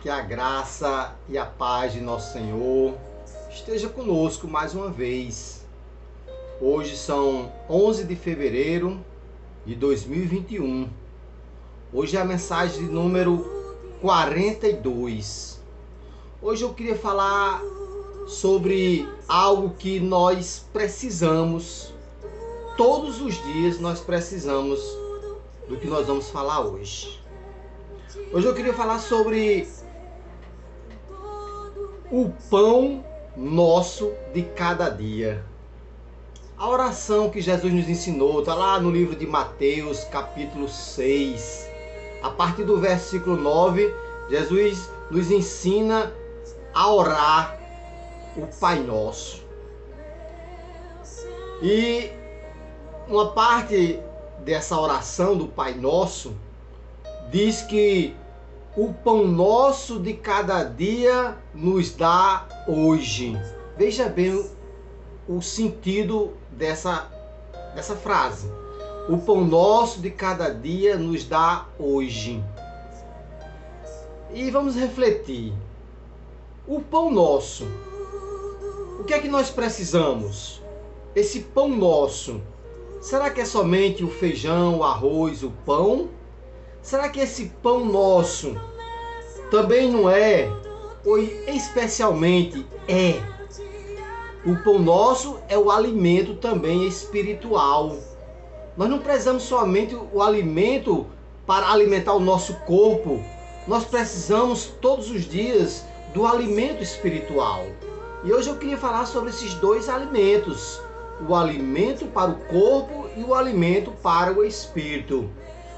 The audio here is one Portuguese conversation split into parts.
Que a graça e a paz de nosso Senhor esteja conosco mais uma vez. Hoje são 11 de fevereiro de 2021. Hoje é a mensagem de número 42. Hoje eu queria falar sobre algo que nós precisamos. Todos os dias nós precisamos do que nós vamos falar hoje. Hoje eu queria falar sobre o pão nosso de cada dia. A oração que Jesus nos ensinou está lá no livro de Mateus, capítulo 6. A partir do versículo 9, Jesus nos ensina a orar o Pai Nosso. E uma parte dessa oração do Pai Nosso diz que o pão nosso de cada dia nos dá hoje. Veja bem o sentido dessa frase. O pão nosso de cada dia nos dá hoje. E vamos refletir. O pão nosso. O que é que nós precisamos? Esse pão nosso. Será que é somente o feijão, o arroz, o pão? Será que esse pão nosso também não é, ou especialmente é? O pão nosso é o alimento também espiritual. Nós não precisamos somente o alimento para alimentar o nosso corpo. Nós precisamos todos os dias do alimento espiritual. E hoje eu queria falar sobre esses dois alimentos. O alimento para o corpo e o alimento para o espírito.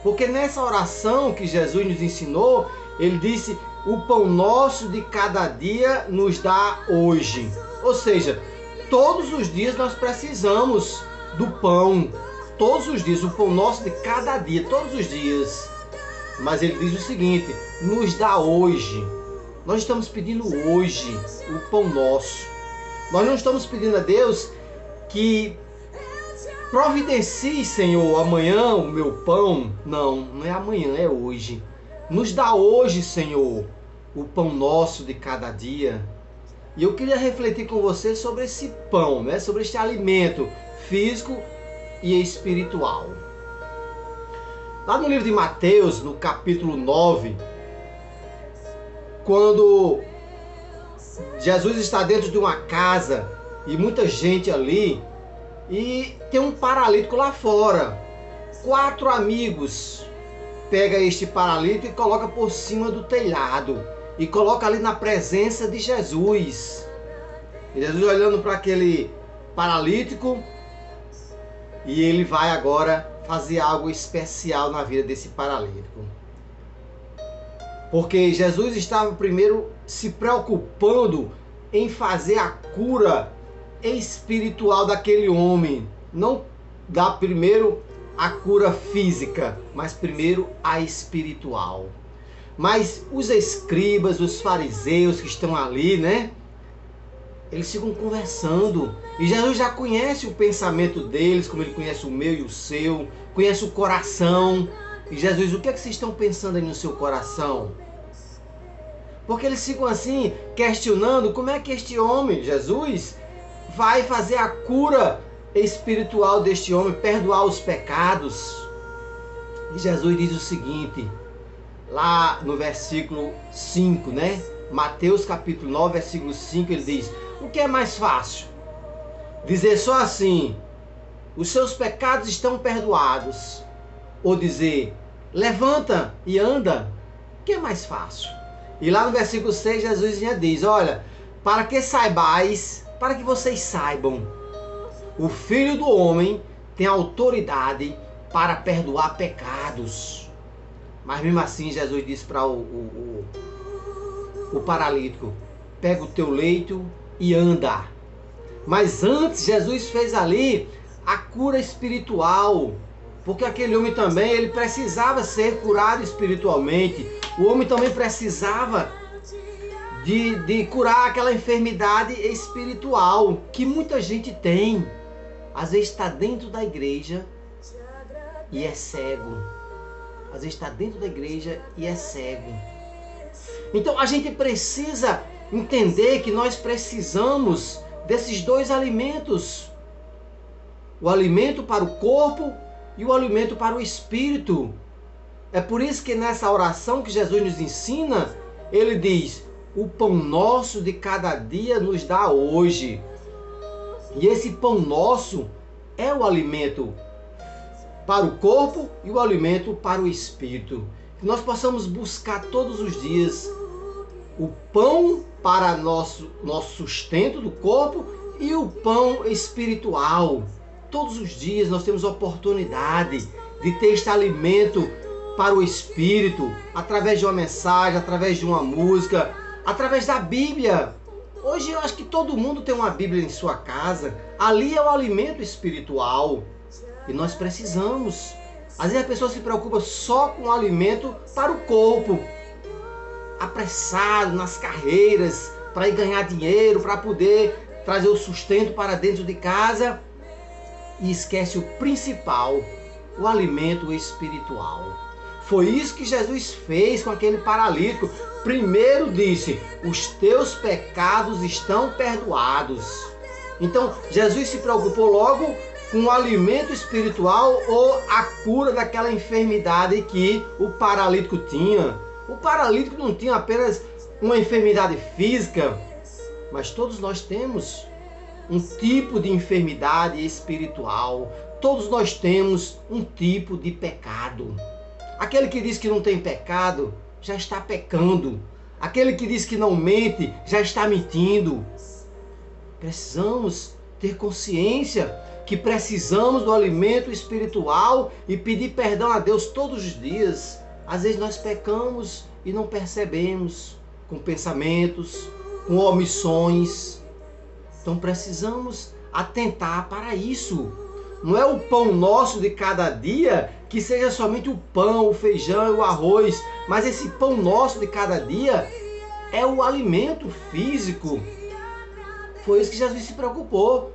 Porque nessa oração que Jesus nos ensinou, ele disse: o pão nosso de cada dia nos dá hoje. Ou seja, todos os dias nós precisamos do pão. Todos os dias, o pão nosso de cada dia, todos os dias. Mas ele diz o seguinte: nos dá hoje. Nós estamos pedindo hoje o pão nosso. Nós não estamos pedindo a Deus que providencie, Senhor, amanhã o meu pão. Não, não é amanhã, é hoje. Nos dá hoje, Senhor, o pão nosso de cada dia. E eu queria refletir com você sobre esse pão, né? Sobre este alimento físico e espiritual. Lá no livro de Mateus, no capítulo 9, quando Jesus está dentro de uma casa e muita gente ali, e tem um paralítico lá fora. 4 amigos pegam este paralítico e colocam por cima do telhado. E coloca ali na presença de Jesus. E Jesus olhando para aquele paralítico. E ele vai agora fazer algo especial na vida desse paralítico. Porque Jesus estava primeiro se preocupando em fazer a cura espiritual daquele homem. Não dá primeiro a cura física, mas primeiro a espiritual. Mas os escribas, os fariseus que estão ali, né? Eles ficam conversando. E Jesus já conhece o pensamento deles, como ele conhece o meu e o seu. Conhece o coração. E Jesus, o que é que vocês estão pensando aí no seu coração? Porque eles ficam assim, questionando como é que este homem, Jesus, vai fazer a cura espiritual deste homem, perdoar os pecados. E Jesus diz o seguinte, lá no versículo 5, né? Mateus capítulo 9, versículo 5, ele diz: o que é mais fácil? Dizer só assim: os seus pecados estão perdoados? Ou dizer: levanta e anda? O que é mais fácil? E lá no versículo 6, Jesus já diz: olha, para que saibais, para que vocês saibam, o Filho do Homem tem autoridade para perdoar pecados. Mas mesmo assim, Jesus disse para o paralítico: pega o teu leito e anda. Mas antes, Jesus fez ali a cura espiritual. Porque aquele homem também, ele precisava ser curado espiritualmente. O homem também precisava de curar aquela enfermidade espiritual que muita gente tem. Às vezes está dentro da igreja e é cego. Às vezes está dentro da igreja e é cego. Então a gente precisa entender que nós precisamos desses dois alimentos. O alimento para o corpo e o alimento para o espírito. É por isso que nessa oração que Jesus nos ensina, ele diz: o pão nosso de cada dia nos dá hoje. E esse pão nosso é o alimento para o corpo e o alimento para o espírito. Que nós possamos buscar todos os dias o pão para nosso sustento do corpo e o pão espiritual. Todos os dias nós temos a oportunidade de ter este alimento para o espírito, através de uma mensagem, através de uma música, através da Bíblia. Hoje eu acho que todo mundo tem uma Bíblia em sua casa. Ali é o alimento espiritual. E nós precisamos. Às vezes a pessoa se preocupa só com o alimento para o corpo. Apressado nas carreiras, para ir ganhar dinheiro, para poder trazer o sustento para dentro de casa. E esquece o principal, o alimento espiritual. Foi isso que Jesus fez com aquele paralítico. Primeiro disse: os teus pecados estão perdoados. Então Jesus se preocupou logo com o alimento espiritual ou a cura daquela enfermidade que o paralítico tinha. O paralítico não tinha apenas uma enfermidade física, mas todos nós temos um tipo de enfermidade espiritual. Todos nós temos um tipo de pecado. Aquele que diz que não tem pecado, já está pecando. Aquele que diz que não mente, já está mentindo. Precisamos ter consciência que precisamos do alimento espiritual e pedir perdão a Deus todos os dias. Às vezes nós pecamos e não percebemos, com pensamentos, com omissões. Então precisamos atentar para isso. Não é o pão nosso de cada dia que seja somente o pão, o feijão e o arroz, mas esse pão nosso de cada dia é o alimento físico. Foi isso que Jesus se preocupou,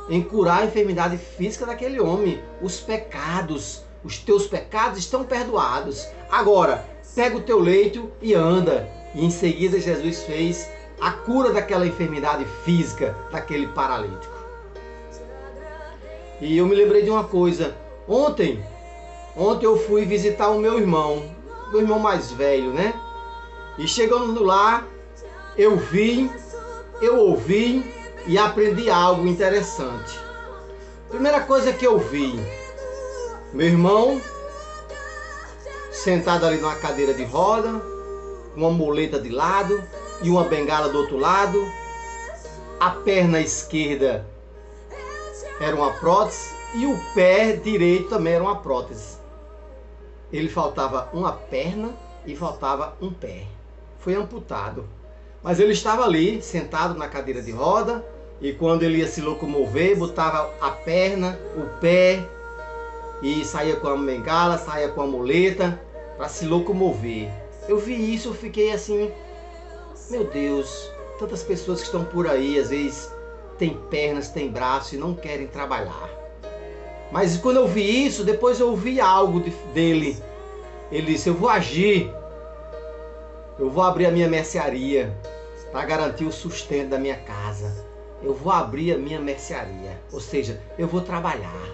em curar a enfermidade física daquele homem. Os pecados, os teus pecados estão perdoados. Agora, pega o teu leito e anda. E em seguida Jesus fez a cura daquela enfermidade física daquele paralítico. E eu me lembrei de uma coisa. Ontem eu fui visitar o meu irmão mais velho, né? E chegando lá, eu ouvi e aprendi algo interessante. Primeira coisa que eu vi, meu irmão sentado ali numa cadeira de roda, uma muleta de lado e uma bengala do outro lado. A perna esquerda era uma prótese e o pé direito também era uma prótese. Ele faltava uma perna e faltava um pé. Foi amputado. Mas ele estava ali, sentado na cadeira de roda, e quando ele ia se locomover, botava a perna, o pé, e saía com a bengala, saía com a muleta, para se locomover. Eu vi isso, eu fiquei assim, meu Deus, tantas pessoas que estão por aí, às vezes têm pernas, têm braços e não querem trabalhar. Mas quando eu vi isso, depois eu ouvi algo dele. Ele disse: eu vou agir, eu vou abrir a minha mercearia para garantir o sustento da minha casa. Eu vou abrir a minha mercearia, ou seja, eu vou trabalhar.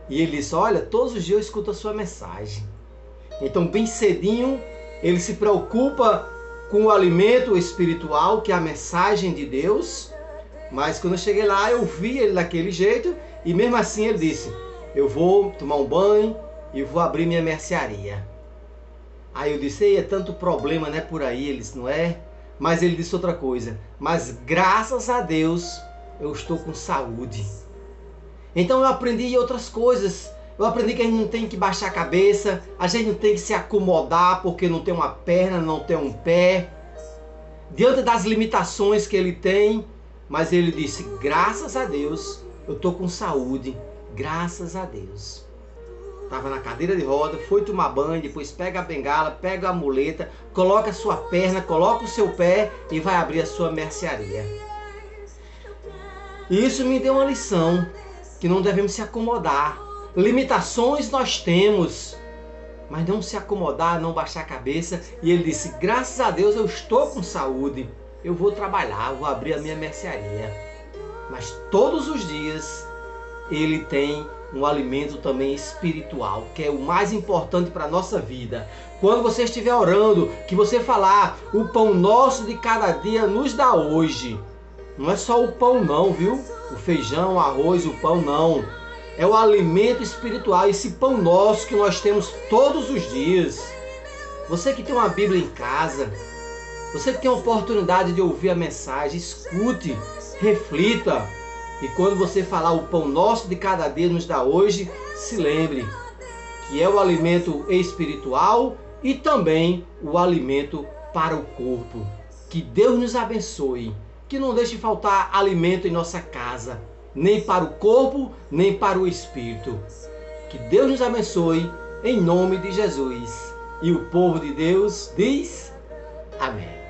E ele disse: olha, todos os dias eu escuto a sua mensagem. Então bem cedinho ele se preocupa com o alimento espiritual, que é a mensagem de Deus. Mas quando eu cheguei lá, eu vi ele daquele jeito, e mesmo assim ele disse: eu vou tomar um banho e vou abrir minha mercearia. Aí eu disse: ei, é tanto problema, né, por aí. Ele disse: não é? Mas ele disse outra coisa: mas graças a Deus eu estou com saúde. Então eu aprendi outras coisas. Eu aprendi que a gente não tem que baixar a cabeça, a gente não tem que se acomodar porque não tem uma perna, não tem um pé, diante das limitações que ele tem. Mas ele disse: graças a Deus eu estou com saúde, graças a Deus. Estava na cadeira de roda, foi tomar banho, depois pega a bengala, pega a muleta, coloca a sua perna, coloca o seu pé e vai abrir a sua mercearia. E isso me deu uma lição, que não devemos se acomodar. Limitações nós temos, mas não se acomodar, não baixar a cabeça. E ele disse: graças a Deus eu estou com saúde, eu vou trabalhar, vou abrir a minha mercearia. Mas todos os dias ele tem um alimento também espiritual, que é o mais importante para a nossa vida. Quando você estiver orando, que você falar: o pão nosso de cada dia nos dá hoje. Não é só o pão não, viu? O feijão, o arroz, o pão não. É o alimento espiritual, esse pão nosso que nós temos todos os dias. Você que tem uma Bíblia em casa, você que tem a oportunidade de ouvir a mensagem, escute, reflita. E quando você falar o pão nosso de cada dia nos dá hoje, se lembre que é o alimento espiritual e também o alimento para o corpo. Que Deus nos abençoe, que não deixe faltar alimento em nossa casa, nem para o corpo, nem para o espírito. Que Deus nos abençoe, em nome de Jesus. E o povo de Deus diz: amém.